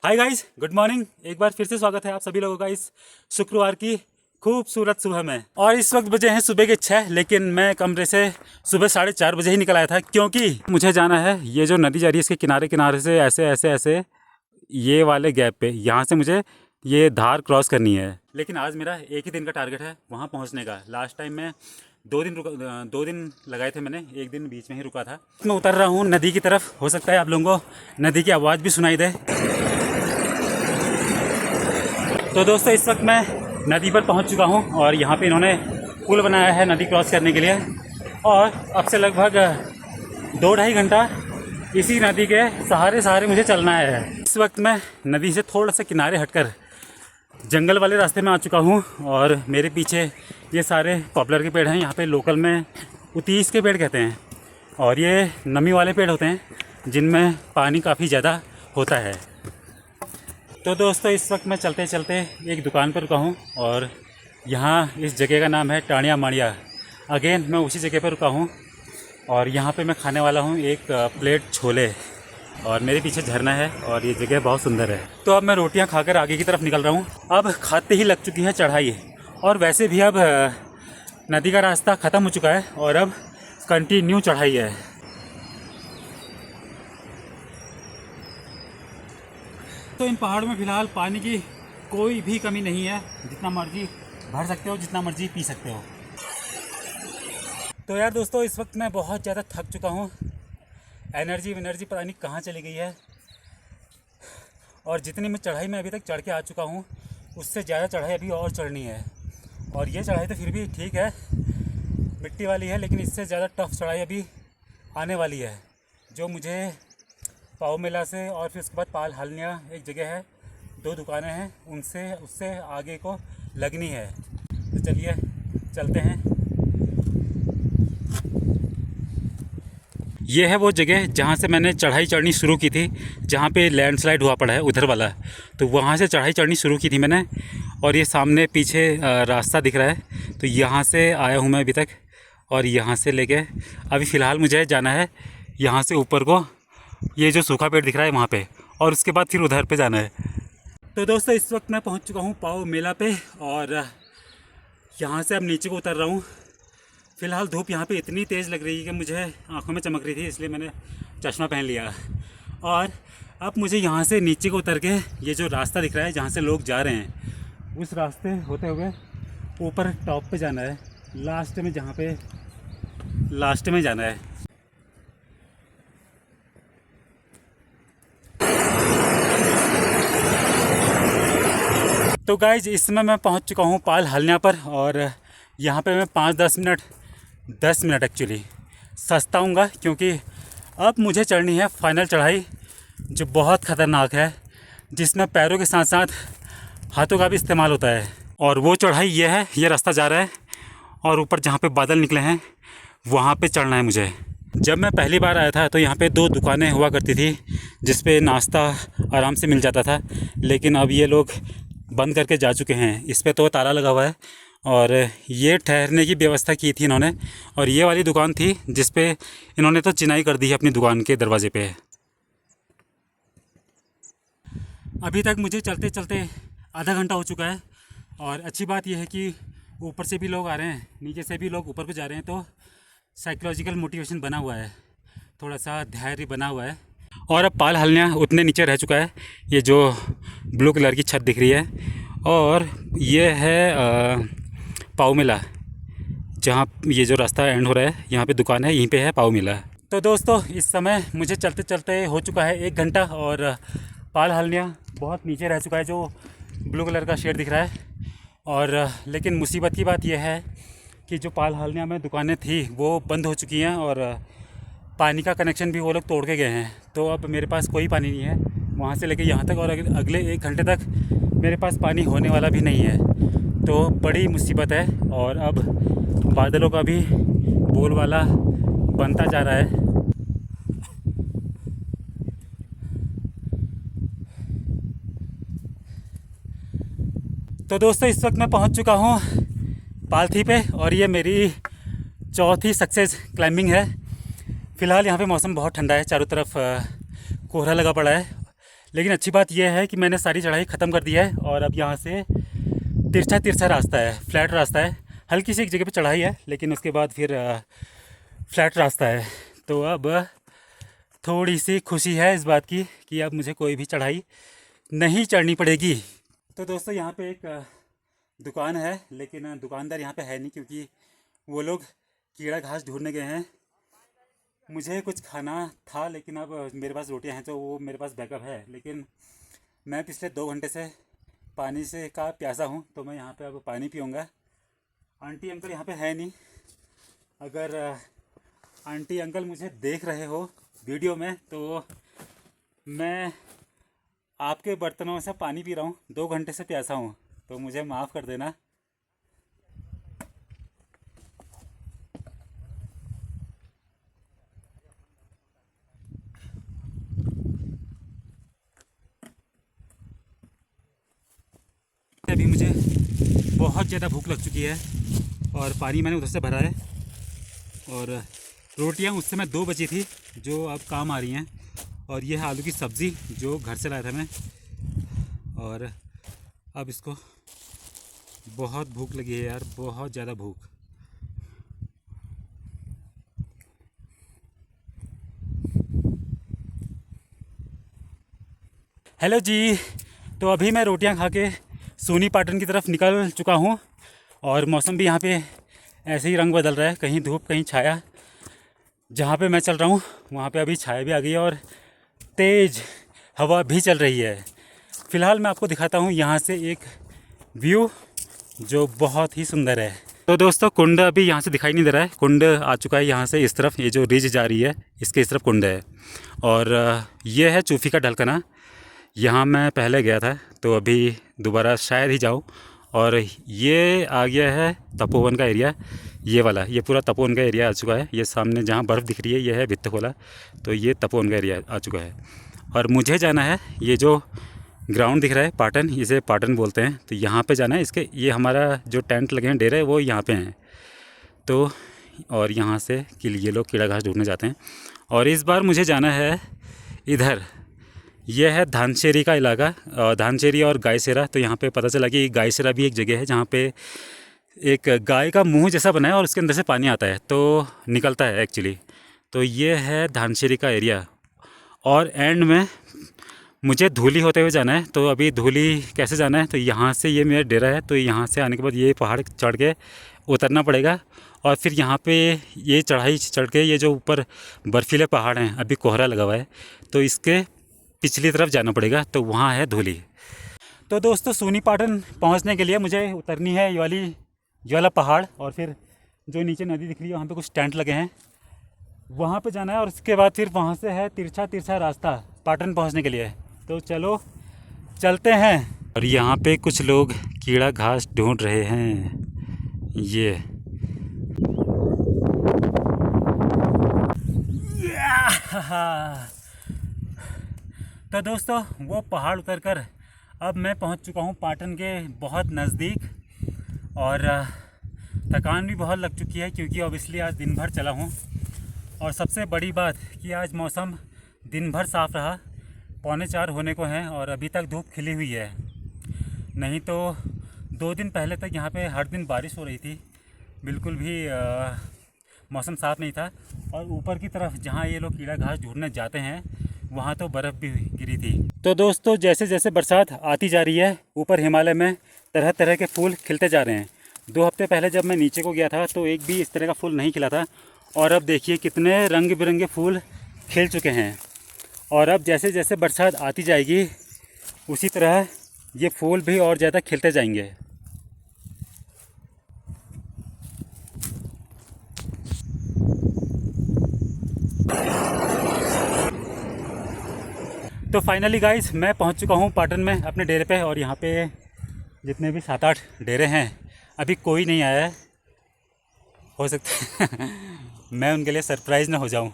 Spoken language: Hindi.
Hi guys, good morning. एक बार फिर से स्वागत है आप सभी लोगों का इस शुक्रवार की खूबसूरत सुबह में। और इस वक्त बजे हैं सुबह के 6, लेकिन मैं कमरे से सुबह 4:30 बजे ही निकल आया था, क्योंकि मुझे जाना है ये जो नदी जा रही है इसके किनारे किनारे से ऐसे ऐसे ऐसे ये वाले गैप पे, यहाँ से मुझे ये धार क्रॉस करनी है। लेकिन आज मेरा एक ही दिन का टारगेट है वहाँ पहुँचने का। लास्ट टाइम मैं 2 दिन लगाए थे, मैंने एक दिन बीच में ही रुका था। मैं उतर रहा हूँ नदी की तरफ। हो सकता है आप लोगों को नदी की आवाज़ भी सुनाई दे। तो दोस्तों, इस वक्त मैं नदी पर पहुंच चुका हूं और यहाँ पे इन्होंने पुल बनाया है नदी क्रॉस करने के लिए। और अब से लगभग 2-2.5 घंटा इसी नदी के सहारे सहारे मुझे चलना है। इस वक्त मैं नदी से थोड़ा सा किनारे हटकर जंगल वाले रास्ते में आ चुका हूँ और मेरे पीछे ये सारे पॉपुलर के पेड़ हैं। यहाँ पे लोकल में उतीस के पेड़ कहते हैं और ये नमी वाले पेड़ होते हैं जिनमें पानी काफ़ी ज़्यादा होता है। तो दोस्तों, इस वक्त मैं चलते चलते एक दुकान पर रुका हूँ और यहाँ इस जगह का नाम है टाणिया माणिया। अगेन मैं उसी जगह पर रुका हूँ और यहाँ पे मैं खाने वाला हूँ एक प्लेट छोले और मेरे पीछे झरना है और ये जगह बहुत सुंदर है। तो अब मैं रोटियाँ खाकर आगे की तरफ निकल रहा हूँ। अब खाते ही लग चुकी है चढ़ाई और वैसे भी अब नदी का रास्ता ख़त्म हो चुका है और अब कंटिन्यू चढ़ाई है। तो इन पहाड़ों में फ़िलहाल पानी की कोई भी कमी नहीं है, जितना मर्जी भर सकते हो, जितना मर्जी पी सकते हो। तो यार दोस्तों, इस वक्त मैं बहुत ज़्यादा थक चुका हूँ। एनर्जी पता नहीं कहाँ चली गई है और जितनी मैं चढ़ाई में अभी तक चढ़ के आ चुका हूँ उससे ज़्यादा चढ़ाई अभी और चढ़नी है। और ये चढ़ाई तो फिर भी ठीक है, मिट्टी वाली है, लेकिन इससे ज़्यादा टफ चढ़ाई अभी आने वाली है, जो मुझे पाव मेला से और फिर उसके बाद पाल हालनिया एक जगह है, 2 दुकानें हैं, उससे आगे को लगनी है। तो चलिए चलते हैं। ये है वो जगह जहाँ से मैंने चढ़ाई चढ़नी शुरू की थी, जहाँ पे लैंडस्लाइड हुआ पड़ा है उधर वाला। तो वहाँ से चढ़ाई चढ़नी शुरू की थी मैंने और ये सामने पीछे रास्ता दिख रहा है। तो यहाँ से आया हूँ मैं अभी तक और यहाँ से लेके अभी फ़िलहाल मुझे जाना है यहाँ से ऊपर को, ये जो सूखा पेड़ दिख रहा है वहाँ पे, और उसके बाद फिर उधर पे जाना है। तो दोस्तों, इस वक्त मैं पहुँच चुका हूँ पाव मेला पे और यहाँ से अब नीचे को उतर रहा हूँ। फ़िलहाल धूप यहाँ पे इतनी तेज़ लग रही है कि मुझे आँखों में चमक रही थी, इसलिए मैंने चश्मा पहन लिया। और अब मुझे यहाँ से नीचे को उतर के ये जो रास्ता दिख रहा है जहाँ से लोग जा रहे हैं, उस रास्ते होते हुए ऊपर टॉप पे जाना है, लास्ट में जाना है। तो गाइज, इस समय मैं पहुंच चुका हूं पाल हालनिया पर और यहां पे मैं 10 मिनट एक्चुअली सस्ताऊँगा, क्योंकि अब मुझे चढ़नी है फाइनल चढ़ाई, जो बहुत ख़तरनाक है, जिसमें पैरों के साथ साथ हाथों का भी इस्तेमाल होता है। और वो चढ़ाई ये है, ये रास्ता जा रहा है और ऊपर जहाँ पे बादल निकले हैं वहाँ पे चढ़ना है मुझे। जब मैं पहली बार आया था तो यहाँ पे 2 दुकानें हुआ करती थी जिस पे नाश्ता आराम से मिल जाता था, लेकिन अब ये लोग बंद करके जा चुके हैं। इस पे तो ताला लगा हुआ है और ये ठहरने की व्यवस्था की थी इन्होंने, और ये वाली दुकान थी जिस पे इन्होंने तो चिनाई कर दी है अपनी दुकान के दरवाजे पे। अभी तक मुझे चलते चलते आधा घंटा हो चुका है और अच्छी बात यह है कि ऊपर से भी लोग आ रहे हैं, नीचे से भी लोग ऊपर को जा रहे हैं, तो साइकोलॉजिकल मोटिवेशन बना हुआ है, थोड़ा सा धैर्य बना हुआ है। और अब पाल हालनिया उतने नीचे रह चुका है, ये जो ब्लू कलर की छत दिख रही है, और ये है पाव मेला, जहाँ ये जो रास्ता एंड हो रहा है यहाँ पे दुकान है, यहीं पे है पाव मेला। तो दोस्तों, इस समय मुझे चलते चलते हो चुका है 1 घंटा और पाल हालनिया बहुत नीचे रह चुका है, जो ब्लू कलर का शेड दिख रहा है। और लेकिन मुसीबत की बात यह है कि जो पाल हालनिया में दुकानें थी वो बंद हो चुकी हैं और पानी का कनेक्शन भी वो लोग तोड़ के गए हैं। तो अब मेरे पास कोई पानी नहीं है वहाँ से लेके यहाँ तक, और अगले 1 घंटे तक मेरे पास पानी होने वाला भी नहीं है। तो बड़ी मुसीबत है और अब बादलों का भी बोलबाला बनता जा रहा है। तो दोस्तों, इस वक्त मैं पहुँच चुका हूँ पालथी पे और ये मेरी चौथी सक्सेस क्लाइंबिंग है। फ़िलहाल यहाँ पे मौसम बहुत ठंडा है, चारों तरफ कोहरा लगा पड़ा है, लेकिन अच्छी बात यह है कि मैंने सारी चढ़ाई ख़त्म कर दी है और अब यहाँ से तिरछा तिरछा रास्ता है, फ्लैट रास्ता है। हल्की सी एक जगह पे चढ़ाई है लेकिन उसके बाद फिर फ्लैट रास्ता है। तो अब थोड़ी सी खुशी है इस बात की कि अब मुझे कोई भी चढ़ाई नहीं चढ़नी पड़ेगी। तो दोस्तों यहाँ पे एक दुकान है लेकिन दुकानदार यहाँ पे है नहीं क्योंकि वो लोग कीड़ा घास ढूंढने गए हैं। मुझे कुछ खाना था लेकिन अब मेरे पास रोटियां हैं तो वो मेरे पास बैकअप है। लेकिन मैं पिछले 2 घंटे से पानी से का प्यासा हूँ तो मैं यहाँ पे अब पानी पीऊँगा। आंटी अंकल यहाँ पे है नहीं। अगर आंटी अंकल मुझे देख रहे हो वीडियो में तो मैं आपके बर्तनों से पानी पी रहा हूँ, 2 घंटे से प्यासा हूँ, तो मुझे माफ़ कर देना। अभी मुझे बहुत ज़्यादा भूख लग चुकी है और पानी मैंने उधर से भरा है और रोटियां उस समय 2 बजी थी जो अब काम आ रही हैं। और ये है आलू की सब्ज़ी जो घर से लाया था मैं। और अब इसको बहुत भूख लगी है यार, बहुत ज़्यादा भूख। हेलो जी, तो अभी मैं रोटियां खा के सोनी पाटन की तरफ निकल चुका हूँ और मौसम भी यहाँ पे ऐसे ही रंग बदल रहा है, कहीं धूप कहीं छाया। जहाँ पे मैं चल रहा हूँ वहाँ पे अभी छाया भी आ गई है और तेज़ हवा भी चल रही है। फ़िलहाल मैं आपको दिखाता हूँ यहाँ से एक व्यू जो बहुत ही सुंदर है। तो दोस्तों कुंड अभी यहाँ से दिखाई नहीं दे रहा है, कुंड आ चुका है यहाँ से इस तरफ, ये जो रिज जा रही है इसके इस तरफ कुंड है। और ये है चूफ़ी का ढलकना, यहाँ मैं पहले गया था तो अभी दोबारा शायद ही जाऊँ। और ये आ गया है तपोवन का एरिया, ये वाला, ये पूरा तपोवन का एरिया आ चुका है। ये सामने जहाँ बर्फ़ दिख रही है ये है भित्तखोला, तो ये तपोवन का एरिया आ चुका है। और मुझे जाना है, ये जो ग्राउंड दिख रहा है पाटन, इसे पाटन बोलते हैं, तो यहाँ पे जाना है। इसके ये हमारा जो टेंट लगे हैं, डेरे, वो यहाँ पे हैं। तो और यहाँ से कि ये लोग कीड़ा घास ढूंढने जाते हैं। और इस बार मुझे जाना है इधर, यह है धानचेरी का इलाका, धानचेरी और गायसेरा। तो यहाँ पे पता चला कि गायसेरा भी एक जगह है जहाँ पे एक गाय का मुंह जैसा बना है और उसके अंदर से पानी आता है तो निकलता है एक्चुअली। तो ये है धानचेरी का एरिया। और एंड में मुझे धूली होते हुए जाना है। तो अभी धूली कैसे जाना है, तो यहाँ से ये मेरा डेरा है, तो यहाँ से आने के बाद ये पहाड़ चढ़ के उतरना पड़ेगा। और फिर यहाँ पे ये चढ़ाई चढ़ के ये जो ऊपर बर्फीले पहाड़ हैं, अभी कोहरा लगा हुआ है, तो इसके पिछली तरफ जाना पड़ेगा, तो वहाँ है धूली। तो दोस्तों सोनी पाटन पहुँचने के लिए मुझे उतरनी है ये वाला पहाड़, और फिर जो नीचे नदी दिख रही है वहाँ पे कुछ टेंट लगे हैं, वहाँ पे जाना है। और उसके बाद फिर वहाँ से है तिरछा तिरछा रास्ता पाटन पहुँचने के लिए। तो चलो चलते हैं। और यहाँ पे कुछ लोग कीड़ा घास ढूंढ रहे हैं। ये तो दोस्तों वो पहाड़ उतरकर अब मैं पहुंच चुका हूं पाटन के बहुत नज़दीक। और थकान भी बहुत लग चुकी है क्योंकि ऑब्वियसली आज दिन भर चला हूं। और सबसे बड़ी बात कि आज मौसम दिन भर साफ़ रहा, 3:45 होने को हैं और अभी तक धूप खिली हुई है। नहीं तो 2 दिन पहले तक यहाँ पे हर दिन बारिश हो रही थी, बिल्कुल भी मौसम साफ़ नहीं था। और ऊपर की तरफ जहाँ ये लोग कीड़ा घास ढूंढने जाते हैं वहाँ तो बर्फ़ भी गिरी थी। तो दोस्तों जैसे जैसे बरसात आती जा रही है, ऊपर हिमालय में तरह तरह के फूल खिलते जा रहे हैं। 2 हफ्ते पहले जब मैं नीचे को गया था तो एक भी इस तरह का फूल नहीं खिला था, और अब देखिए कितने रंग बिरंगे फूल खिल चुके हैं। और अब जैसे जैसे बरसात आती जाएगी उसी तरह ये फूल भी और ज़्यादा खिलते जाएंगे। तो फाइनली गाइस मैं पहुंच चुका हूं पाटन में अपने डेरे पे। और यहाँ पे जितने भी 7-8 डेरे हैं अभी कोई नहीं आया है, हो सकता है मैं उनके लिए सरप्राइज़ ना हो जाऊं।